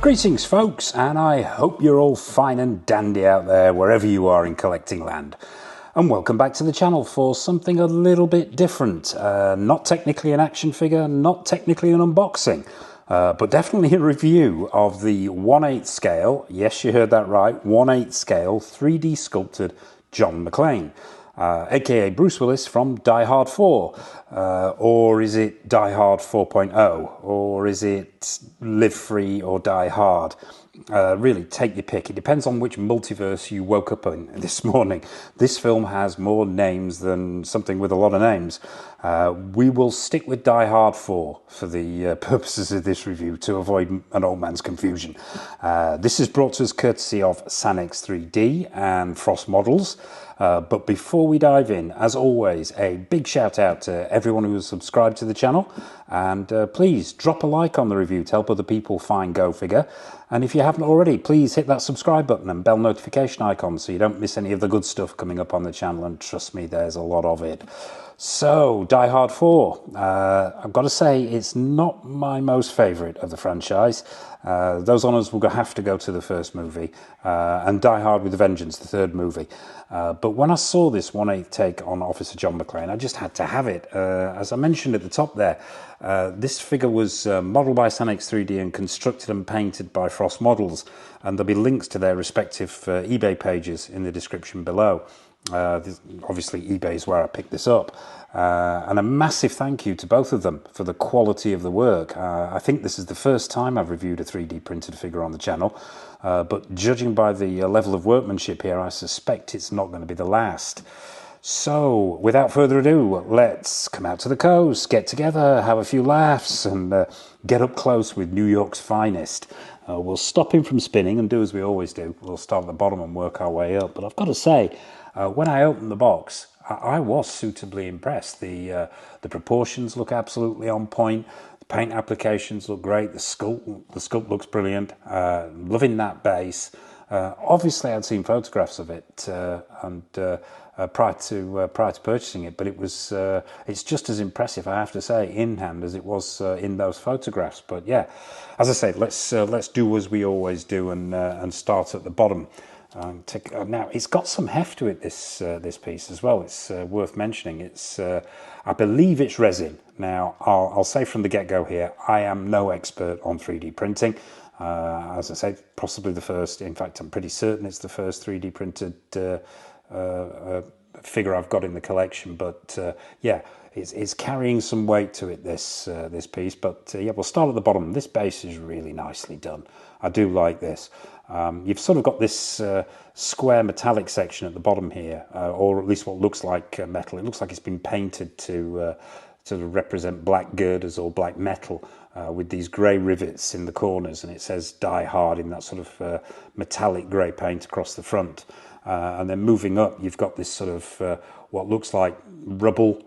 Greetings folks, and I hope you're all fine and dandy out there wherever you are in collecting land. And welcome back to the channel for something a little bit different. Not technically an action figure, not technically an unboxing, but definitely a review of the 1/8 scale, yes you heard that right, 1/8 scale 3D sculpted John McClane. Aka Bruce Willis from Die Hard 4, or is it Die Hard 4.0, or is it Live Free or Die Hard? Really, take your pick. It depends on which multiverse you woke up in this morning. This film has more names than something with a lot of names. We will stick with Die Hard 4 for the purposes of this review to avoid an old man's confusion. This is brought to us courtesy of Sanix3D and Frozt Models. But before we dive in, as always, a big shout out to everyone who has subscribed to the channel, and please drop a like on the review to help other people find Go Figure. And if you haven't already, please hit that subscribe button and bell notification icon so you don't miss any of the good stuff coming up on the channel, and trust me, there's a lot of it. So, Die Hard 4, I've got to say it's not my most favourite of the franchise. Those honours will have to go to the first movie, and Die Hard with a Vengeance, the third movie. But when I saw this 1/8 take on Officer John McClane, I just had to have it. As I mentioned at the top there, this figure was modelled by Sanix3D and constructed and painted by Frozt Models, and there'll be links to their respective eBay pages in the description below. Obviously eBay is where I picked this up, and a massive thank you to both of them for the quality of the work. I think this is the first time I've reviewed a 3D printed figure on the channel, but judging by the level of workmanship here, I suspect it's not going to be the last. So without further ado, let's come out to the coast, get together, have a few laughs, and get up close with New York's finest. We'll stop him from spinning and do as we always do. We'll start at the bottom and work our way up. But I've got to say, when I opened the box, I was suitably impressed. The proportions look absolutely on point. The paint applications look great. The sculpt looks brilliant. Loving that base. Obviously, I'd seen photographs of it prior to purchasing it, but it's just as impressive, I have to say, in hand as it was in those photographs. But yeah, as I say, let's do as we always do and start at the bottom. Now it's got some heft to it, this piece as well. It's worth mentioning. It's I believe it's resin. Now I'll say from the get-go here, I am no expert on 3D printing. As I say, possibly the first. In fact, I'm pretty certain it's the first 3D printed figure I've got in the collection. But yeah, it's carrying some weight to it, this piece. But yeah, we'll start at the bottom. This base is really nicely done. I do like this. You've sort of got this square metallic section at the bottom here, or at least what looks like metal. It looks like it's been painted to represent black girders or black metal, with these grey rivets in the corners, and it says Die Hard in that sort of metallic grey paint across the front. And then moving up, you've got this sort of what looks like rubble,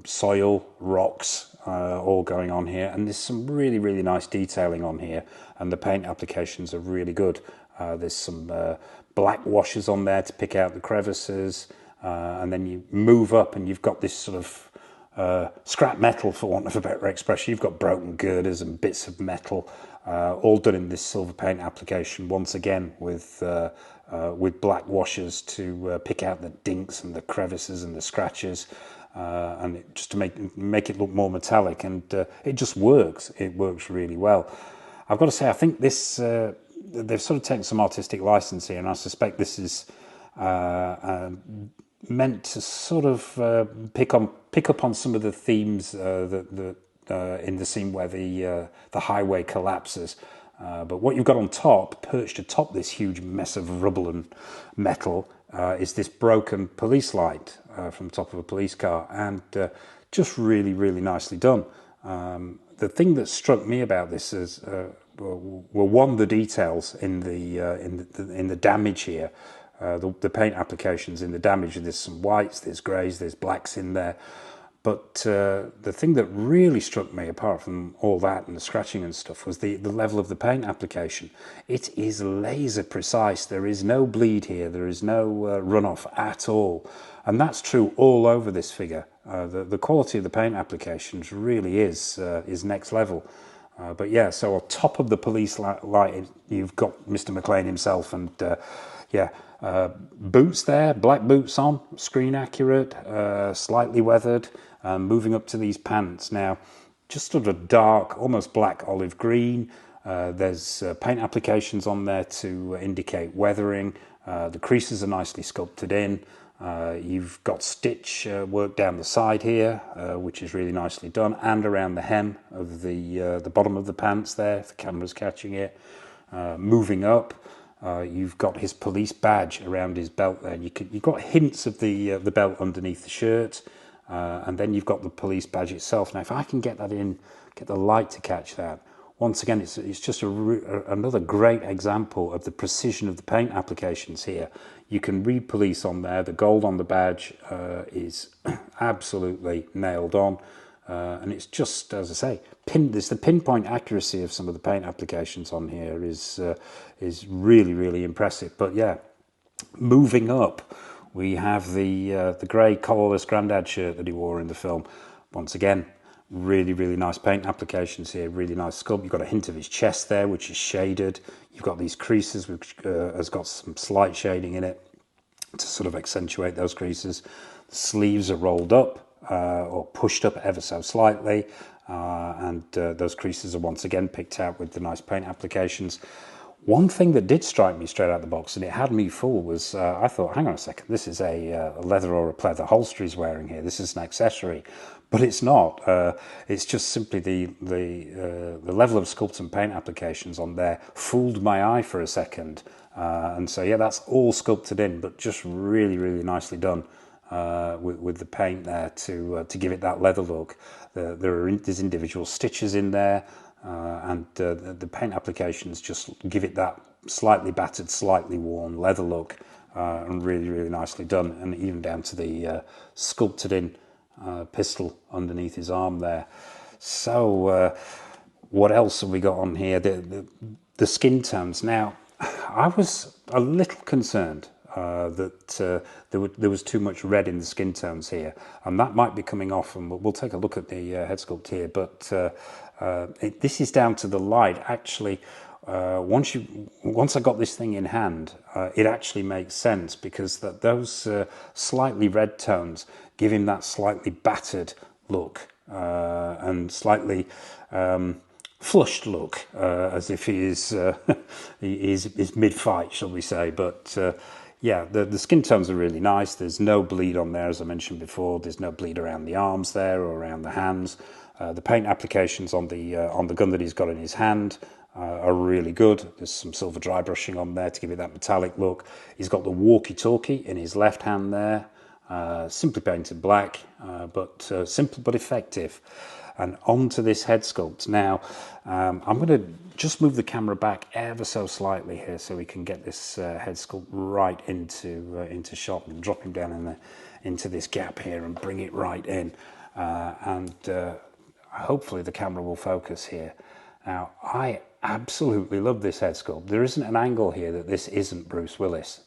soil, rocks, all going on here, and there's some really, really nice detailing on here, and the paint applications are really good. There's some black washes on there to pick out the crevices, and then you move up and you've got this sort of scrap metal, for want of a better expression. You've got broken girders and bits of metal, all done in this silver paint application, once again with black washes to pick out the dinks and the crevices and the scratches. And just to make it look more metallic, and it just works. It works really well. I've got to say, I think this they've sort of taken some artistic license here, and I suspect this is meant to sort of pick up on some of the themes that in the scene where the highway collapses. But what you've got on top, perched atop this huge mess of rubble and metal, is this broken police light from the top of a police car, and just really, really nicely done. The thing that struck me about this is, well, one, the details in the damage here, the paint applications in the damage. There's some whites, there's greys, there's blacks in there. But the thing that really struck me, apart from all that and the scratching and stuff, was the level of the paint application. It is laser precise. There is no bleed here. There is no runoff at all. And that's true all over this figure. The quality of the paint applications really is next level. But yeah, so on top of the police light, you've got Mr. McClane himself, and yeah, boots there, black boots on, screen accurate, slightly weathered, moving up to these pants. Now, just sort of dark, almost black olive green. There's paint applications on there to indicate weathering. The creases are nicely sculpted in. You've got stitch work down the side here, which is really nicely done, and around the hem of the bottom of the pants there, if the camera's catching it. Moving up, you've got his police badge around his belt there. You've got hints of the belt underneath the shirt, and then you've got the police badge itself. Now, if I can get that in, get the light to catch that. Once again, it's just another great example of the precision of the paint applications here. You can read police on there. The gold on the badge is absolutely nailed on. And it's just, as I say, the pinpoint accuracy of some of the paint applications on here is really, really impressive. But yeah, moving up, we have the grey collarless grandad shirt that he wore in the film. Once again, really, really nice paint applications here, really nice sculpt. You've got a hint of his chest there, which is shaded. You've got these creases, which has got some slight shading in it to sort of accentuate those creases. The sleeves are rolled up or pushed up ever so slightly, and those creases are once again picked out with the nice paint applications. One thing that did strike me straight out of the box, and it had me fooled, was I thought, hang on a second, this is a leather or a pleather holster he's wearing here. This is an accessory, but it's not. It's just simply the level of sculpt and paint applications on there fooled my eye for a second. And so yeah, that's all sculpted in, but just really, really nicely done with the paint there to give it that leather look. There's individual stitches in there. And the paint applications just give it that slightly battered, slightly worn leather look, and really, really nicely done. And even down to the sculpted in pistol underneath his arm there. So what else have we got on here? The skin tones. Now, I was a little concerned that there was too much red in the skin tones here, and that might be coming off, and we'll take a look at the head sculpt here, but this is down to the light. Actually, once I got this thing in hand, it actually makes sense, because those slightly red tones give him that slightly battered look and slightly flushed look, as if he is mid-fight, shall we say. But yeah, the skin tones are really nice. There's no bleed on there, as I mentioned before. There's no bleed around the arms there or around the hands. The paint applications on the gun that he's got in his hand are really good. There's some silver dry brushing on there to give it that metallic look. He's got the walkie-talkie in his left hand there, simply painted black, but simple but effective. And onto this head sculpt. Now, I'm going to just move the camera back ever so slightly here so we can get this head sculpt right into shot, and drop him down into this gap here and bring it right in. And hopefully the camera will focus here. Now, I absolutely love this head sculpt. There isn't an angle here that this isn't Bruce Willis.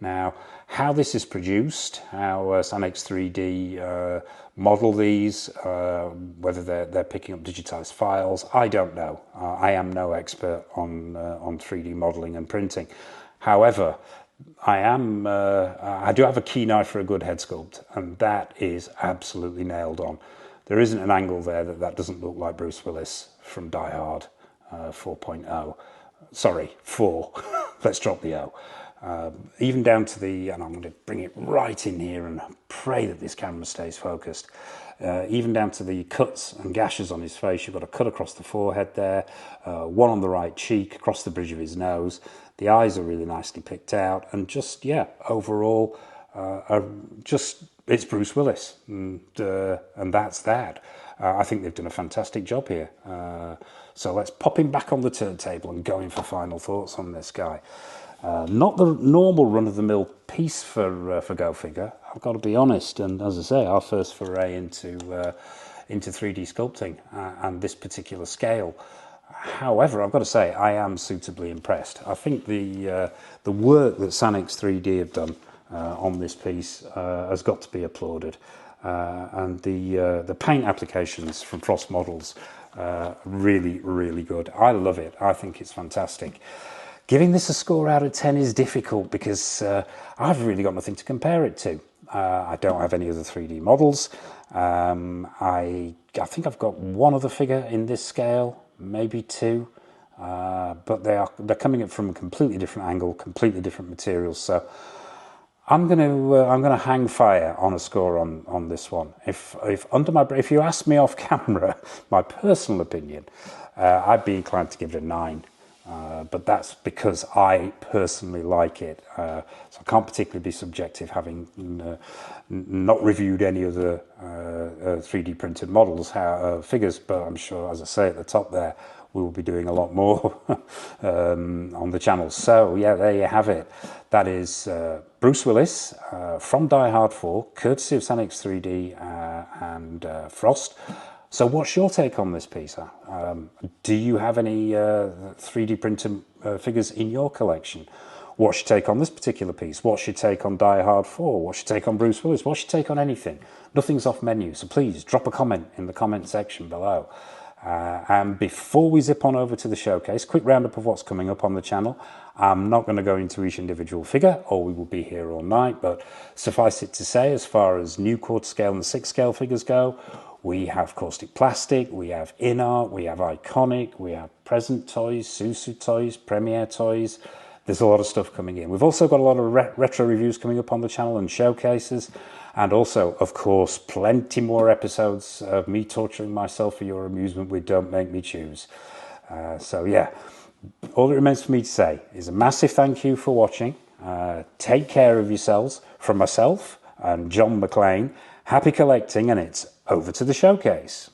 Now, how this is produced, how Sanix3D model these, whether they're picking up digitized files, I don't know. I am no expert on 3D modeling and printing. However, I do have a keen eye for a good head sculpt, and that is absolutely nailed on. There isn't an angle there that doesn't look like Bruce Willis from Die Hard 4.0. Sorry, 4. Let's drop the O. Even down to and I'm going to bring it right in here and pray that this camera stays focused. Even down to the cuts and gashes on his face. You've got a cut across the forehead there, one on the right cheek, across the bridge of his nose. The eyes are really nicely picked out, and just, yeah, overall, it's Bruce Willis, and that's that. I think they've done a fantastic job here. So let's pop him back on the turntable and go in for final thoughts on this guy. Not the normal run-of-the-mill piece for Go Figure, I've got to be honest, and as I say, our first foray into 3D sculpting and this particular scale. However, I've got to say, I am suitably impressed. I think the work that Sanix3D have done on this piece has got to be applauded. And the paint applications from Frozt Models Really, really good. I love it. I think it's fantastic. Giving this a score out of 10 is difficult because I've really got nothing to compare it to. I don't have any other 3D models. I think I've got one other figure in this scale, maybe two, but they're coming at from a completely different angle, completely different materials. So I'm gonna hang fire on a score on this one. If you ask me off camera, my personal opinion, I'd be inclined to give it a 9. But that's because I personally like it. So I can't particularly be subjective, having not reviewed any other 3D printed models, figures. But I'm sure, as I say at the top there, we will be doing a lot more on the channel. So yeah, there you have it. That is Bruce Willis from Die Hard 4, courtesy of Sanix3D and Frozt. So what's your take on this piece? Do you have any 3D printed figures in your collection? What's your take on this particular piece? What's your take on Die Hard 4? What's your take on Bruce Willis? What's your take on anything? Nothing's off menu, so please drop a comment in the comment section below. And before we zip on over to the showcase, quick roundup of what's coming up on the channel. I'm not going to go into each individual figure, or we will be here all night, but suffice it to say, as far as new quarter scale and 6 scale figures go, we have caustic plastic, we have in art, we have iconic, we have present toys, Susu toys, premiere toys. There's a lot of stuff coming in. We've also got a lot of retro reviews coming up on the channel and showcases. And also, of course, plenty more episodes of me torturing myself for your amusement with Don't Make Me Choose. So yeah, all that remains for me to say is a massive thank you for watching. Take care of yourselves. From myself and John McClane, happy collecting, and it's over to the showcase.